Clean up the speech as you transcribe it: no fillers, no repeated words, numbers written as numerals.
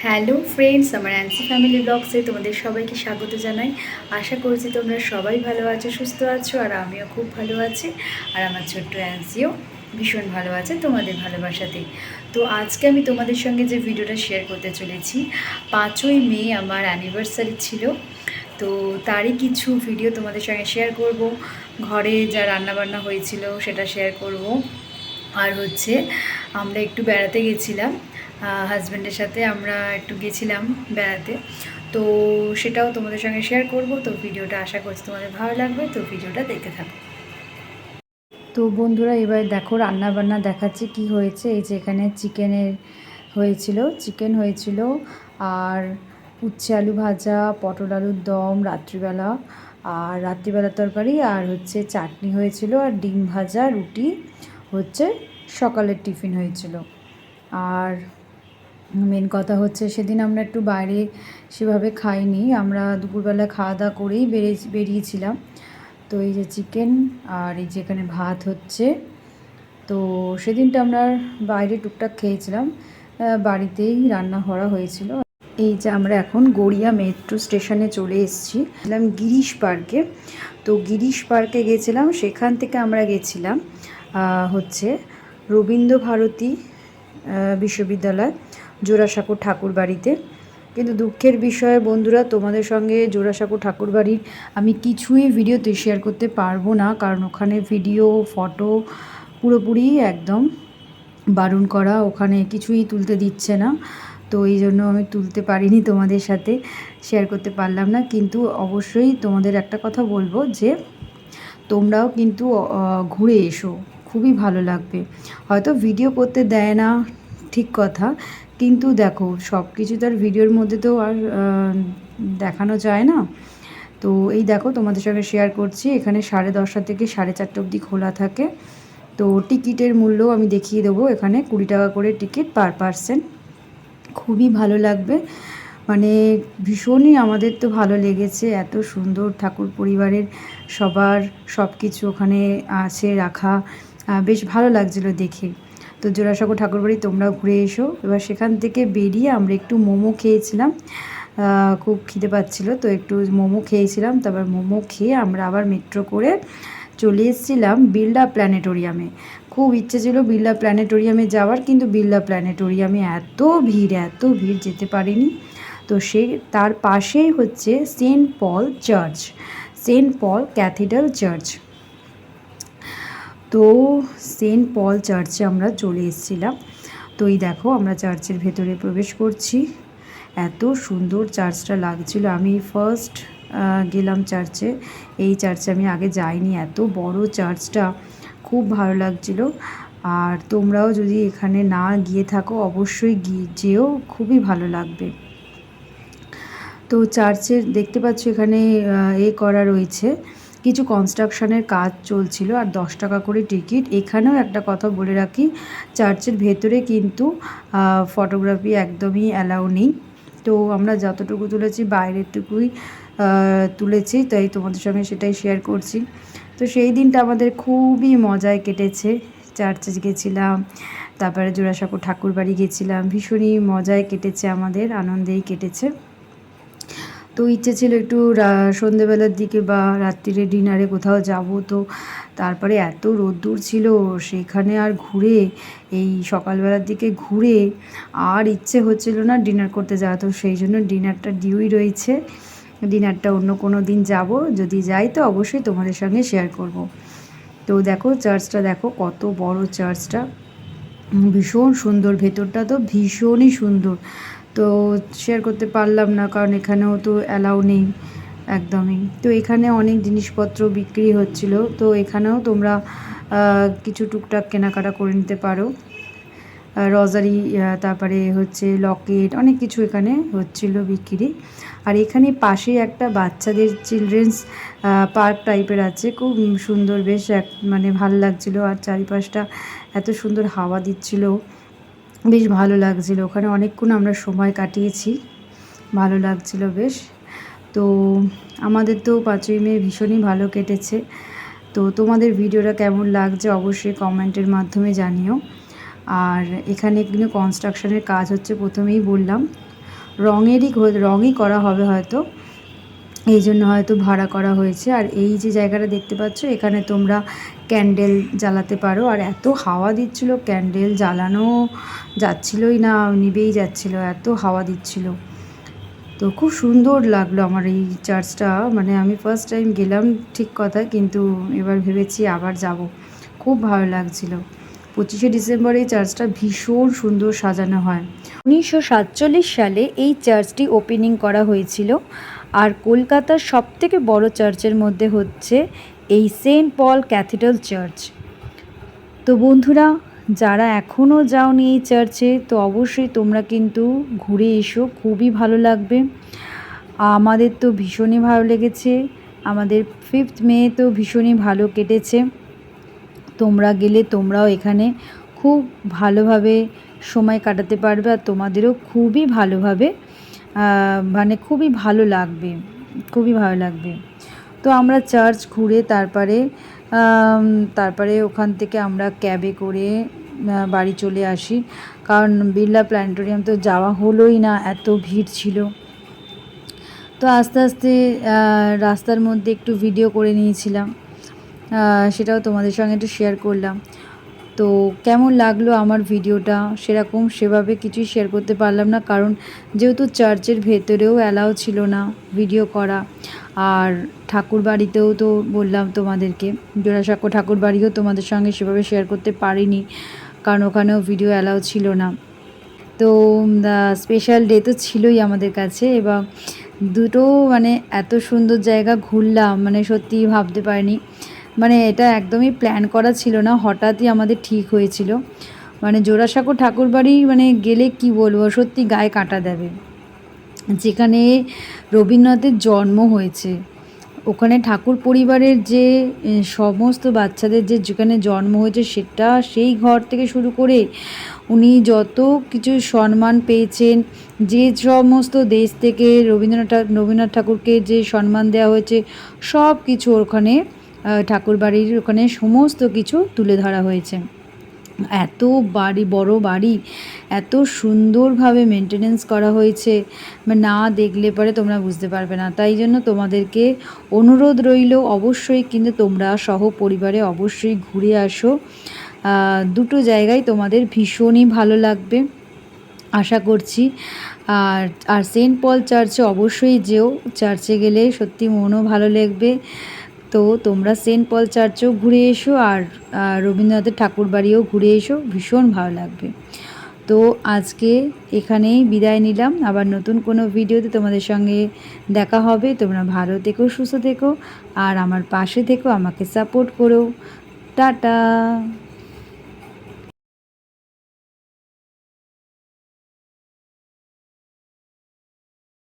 Hello friends, আমার অ্যান্সি family ব্লগসে তোমাদের সবাইকে স্বাগত জানাই। আশা করছি তোমরা সবাই ভালো আছো, সুস্থ আছো, আর আমিও খুব ভালো আছি। আর আমার ছোট্ট অ্যান্সিও ভীষণ ভালো আছে তোমাদের ভালোবাসাতে। তো আজকে আমি তোমাদের সঙ্গে যে ভিডিওটা শেয়ার করতে চলেছি, 5ই মে আমার অ্যানিভার্সারি ছিল। তো তারই কিছু ভিডিও তোমাদের সঙ্গে শেয়ার করব। ঘরে যা রান্নাবান্না হয়েছিল সেটা শেয়ার করব। আর হচ্ছে আমরা একটু বেড়াতে গেছিলাম, হাজব্যান্ডের সাথে আমরা একটু গেছিলাম বেড়াতে। তো সেটাও তোমাদের সঙ্গে শেয়ার করব। তো ভিডিওটা আশা করছি তোমাদের ভালো লাগবে, তো ভিডিওটা দেখতে থাকো। তো বন্ধুরা, এবার দেখো রান্নাবান্না দেখাচ্ছি কি হয়েছে। এই যে এখানে চিকেন হয়েছিল, আর উচ্ছে আলু ভাজা, পটল আলুর দম রাত্রিবেলা, আর রাত্রিবেলা তরকারি, আর হচ্ছে চাটনি হয়েছিল, আর ডিম ভাজা, রুটি হচ্ছে সকালের টিফিন হয়েছিল। আর মেন কথা হচ্ছে সেদিন আমরা একটু বাইরে সেভাবে খাইনি, আমরা দুপুরবেলা খাওয়া দাওয়া করেই বেরিয়েছিলাম। তো এই যে চিকেন, আর এই যে এখানে ভাত হচ্ছে। তো সেদিনটা আমরা বাইরে টুকটাক খেয়েছিলাম, বাড়িতেই রান্না করা হয়েছিল। এই যে আমরা এখন গড়িয়া মেট্রো স্টেশনে চলে এসেছি, গিরিশ পার্কে। তো গিরিশ পার্কে গেছিলাম, সেখান থেকে আমরা গেছিলাম হচ্ছে রবীন্দ্রভারতী বিশ্ববিদ্যালয়, জোড়াসাঁকো ঠাকুরবাড়িতে। কিন্তু দুঃখের বিষয় বন্ধুরা, তোমাদের সঙ্গে জোড়াসাঁকো ঠাকুরবাড়ির আমি কিছুই ভিডিওতে শেয়ার করতে পারবো না, কারণ ওখানে ভিডিও ফটো পুরোপুরি একদম বারণ করা, ওখানে কিছুই তুলতে দিচ্ছে না। তো এই জন্য আমি তুলতে পারিনি, তোমাদের সাথে শেয়ার করতে পারলাম না। কিন্তু অবশ্যই তোমাদের একটা কথা বলবো যে তোমরাও কিন্তু ঘুরে এসো, খুবই ভালো লাগবে। হয়তো ভিডিও করতে দেয় না, ঠিক কথা, কিন্তু দেখো সব কিছু তার ভিডিওর মধ্যে তো আর দেখানো যায় না। তো এই দেখো তোমাদের সঙ্গে শেয়ার করছি, এখানে 10:30 থেকে 4:30 অবধি খোলা থাকে। তো টিকিটের মূল্য আমি দেখিয়ে দেবো, এখানে 20 টাকা করে টিকিট পার পারসন। খুবই ভালো লাগবে, মানে ভীষণই আমাদের তো ভালো লেগেছে। এত সুন্দর ঠাকুর পরিবারের সবার সব কিছু ওখানে আছে রাখা, বেশ ভালো লাগছিলো দেখে। তো জোড়াসাঁকো ঠাকুরবাড়ি তোমরাও ঘুরে এসো। এবার সেখান থেকে বেরিয়ে আমরা একটু মোমো খেয়েছিলাম, খুব খিদে পাচ্ছিলো, তো একটু মোমো খেয়েছিলাম। তারপর মোমো খেয়ে আমরা আবার মেট্রো করে চলে এসেছিলাম বিড়লা প্ল্যানেটোরিয়ামে। খুব ইচ্ছে ছিল বিড়লা প্ল্যানেটোরিয়ামে যাওয়ার, কিন্তু বিড়লা প্ল্যানেটোরিয়ামে এত ভিড় যেতে পারিনি। তো তার পাশেই হচ্ছে সেন্ট পল ক্যাথিড্রাল চার্চ। তো সেন্ট পল চার্চে আমরা চলে এসেছিলাম। তো এই দেখো আমরা চার্চের ভেতরে প্রবেশ করছি, এত সুন্দর চার্চটা লাগছিল। আমি ফার্স্ট গেলাম চার্চে, এই চার্চে আমি আগে যাইনি। এত বড় চার্চটা, খুব ভালো লাগছিল। আর তোমরাও যদি এখানে না গিয়ে থাকো অবশ্যই যেও, খুবই ভালো লাগবে। তো চার্চের দেখতে পাচ্ছ এখানে করা রয়েছে, কিছু কনস্ট্রাকশনের কাজ চলছিল, আর 10 টাকা করে টিকিট। এখানেও একটা কথা বলে রাখি, চার্চের ভেতরে কিন্তু ফটোগ্রাফি একদমই অ্যালাউ নেই। তো আমরা যতটুকু তুলেছি বাইরেরটুকুই তুলেছি, তাই তোমাদের সঙ্গে সেটাই শেয়ার করছি। তো সেই দিনটা আমাদের খুবই মজায় কেটেছে। চার্চে গেছিলাম, তারপরে জোড়াসাঁকো ঠাকুরবাড়ি গেছিলাম, ভীষণই মজায় কেটেছে, আমাদের আনন্দেই কেটেছে। তো ইচ্ছে ছিল একটু সন্ধেবেলার দিকে বা রাত্রিরে ডিনারে কোথাও যাব, তো তারপরে এত রোদ্দুর ছিল সেখানে, আর ঘুরে এই সকালবেলার দিকে ঘুরে আর ইচ্ছে হচ্ছিল না ডিনার করতে যাওয়া। তো সেই জন্য ডিনারটা ডিউই রয়েছে, ডিনারটা অন্য কোনো দিন যাব, যদি যাই তো অবশ্যই তোমাদের সঙ্গে শেয়ার করব। তো দেখো চার্চটা, দেখো কত বড় চার্চটা, ভীষণ সুন্দর, ভেতরটা তো ভীষণই সুন্দর। তো শেয়ার করতে পারলাম না, কারণ এখানেও তো অ্যালাউ নেই একদমই। তো এখানে অনেক জিনিসপত্র বিক্রি হচ্ছিল, তো এখানেও তোমরা কিছু টুকটাক কেনাকাটা করে নিতে পারো। রজারি, তারপরে হচ্ছে লকেট, অনেক কিছু এখানে হচ্ছিল বিক্রি। আর এখানে পাশে একটা বাচ্চাদের চিলড্রেন্স পার্ক টাইপের আছে, খুব সুন্দর, বেশ মানে ভালো লাগছিলো। আর চারিপাশটা এত সুন্দর হাওয়া দিচ্ছিল, বেশ ভালো লাগছিলো। ওখানে অনেকক্ষণ আমরা সময় কাটিয়েছি, ভালো লাগছিল বেশ। তো আমাদের তো 5ই মে ভীষণই ভালো কেটেছে। তো তোমাদের ভিডিওটা কেমন লাগছে অবশ্যই কমেন্টের মাধ্যমে জানিও। আর এখানে কিন্তু কনস্ট্রাকশনের কাজ হচ্ছে, প্রথমেই বললাম। রঙই করা হবে হয়তো, এই জন্য হয়তো ভাড়া করা হয়েছে। আর এই যে জায়গাটা দেখতে পাচ্ছ, এখানে তোমরা ক্যান্ডেল জ্বালাতে পারো। আর এত হাওয়া দিচ্ছিল, ক্যান্ডেল জ্বালানো যাচ্ছিলই না, নিভেই যাচ্ছিল, এত হাওয়া দিচ্ছিল। তো খুব সুন্দর লাগলো আমার এই চার্চটা। মানে আমি ফার্স্ট টাইম গেলাম ঠিক কথা, কিন্তু এবার ভেবেছি আবার যাব। খুব ভালো লাগছিল। 25শে ডিসেম্বর এই চার্চটা ভীষণ সুন্দর সাজানো হয়। 1947 সালে এই চার্চটি ওপেনিং করা হয়েছিল। আর কলকাতার সবথেকে বড় চার্চের মধ্যে হচ্ছে এই সেন্ট পল ক্যাথিড্রাল চার্চ। তো বন্ধুরা, যারা এখনও যাওনি এই চার্চে, তো অবশ্যই তোমরা কিন্তু ঘুরে এসো, খুবই ভালো লাগবে। আমাদের তো ভীষণই ভালো লেগেছে। আমাদের 5th মে তো ভীষণই ভালো কেটেছে। তোমরা গেলে তোমরাও এখানে খুব ভালোভাবে সময় কাটাতে পারবে, আর তোমাদেরও খুবই ভালোভাবে মানে খুবই ভালো লাগবে, খুবই ভালো লাগবে। তো আমরা চার্চ ঘুরে তারপরে ওখান থেকে আমরা ক্যাবে করে বাড়ি চলে আসি, কারণ বিড়লা প্ল্যানেটোরিয়াম তো যাওয়া হলোই না, এত ভিড় ছিল। তো আস্তে আস্তে রাস্তার মধ্যে একটু ভিডিও করে নিয়েছিলাম, সেটাও তোমাদের সঙ্গে একটু শেয়ার করলাম। তো কেমন লাগলো আমার ভিডিওটা, সেভাবে কিছুই শেয়ার করতে পারলাম না, কারণ যেহেতু চার্চের ভেতরেও অ্যালাউ ছিল না ভিডিও করা। আর ঠাকুর বাড়িতেও তো বললাম তোমাদেরকে, জোড়াসাঁকো ঠাকুর বাড়িও তোমাদের সঙ্গে সেভাবে শেয়ার করতে পারিনি, কারণ ওখানেও ভিডিও অ্যালাউ ছিল না। তো স্পেশাল ডে তো ছিলই আমাদের কাছে, এবং দুটো মানে এত সুন্দর জায়গা ঘুরলাম, মানে সত্যিই ভাবতে পারিনি। মানে এটা একদমই প্ল্যান করা ছিল না, হঠাৎই আমাদের ঠিক হয়েছিল। মানে জোড়াসাঁকো ঠাকুরবাড়ি মানে গেলে কি বলবো, সত্যি গায়ে কাঁটা দেবে। যেখানে রবীন্দ্রনাথের জন্ম হয়েছে, ওখানে ঠাকুর পরিবারের যে সমস্ত বাচ্চাদের যেখানে জন্ম হয়েছে, সেই ঘর থেকে শুরু করে উনি যত কিছু সম্মান পেয়েছেন, যে সমস্ত দেশ থেকে রবীন্দ্রনাথ ঠাকুরকে যে সম্মান দেওয়া হয়েছে, সব কিছু ওখানে ঠাকুরবাড়ির ওখানে সমস্ত কিছু তুলে ধরা হয়েছে। এত বড় বাড়ি, এত সুন্দরভাবে মেনটেনেন্স করা হয়েছে, না দেখলে পরে তোমরা বুঝতে পারবে না। তাই জন্য তোমাদেরকে অনুরোধ রইল, অবশ্যই কিন্তু তোমরা সহপরিবারে অবশ্যই ঘুরে আসো। দুটো জায়গায় তোমাদের ভীষণই ভালো লাগবে আশা করছি। আর সেন্ট পল চার্চে অবশ্যই যেও, চার্চে গেলে সত্যি মনও ভালো লাগবে। তো তোমরা সেন্ট পল চার্চেও ঘুরে এসো, আর রবীন্দ্রনাথের ঠাকুর বাড়িও ঘুরে এসো, ভীষণ ভালো লাগবে। তো আজকে এখানেই বিদায় নিলাম, আবার নতুন কোনো ভিডিওতে তোমাদের সঙ্গে দেখা হবে। তোমরা ভালো থেকো, সুস্থ থেকো, আর আমার পাশে থেকো, আমাকে সাপোর্ট করো। টাটা।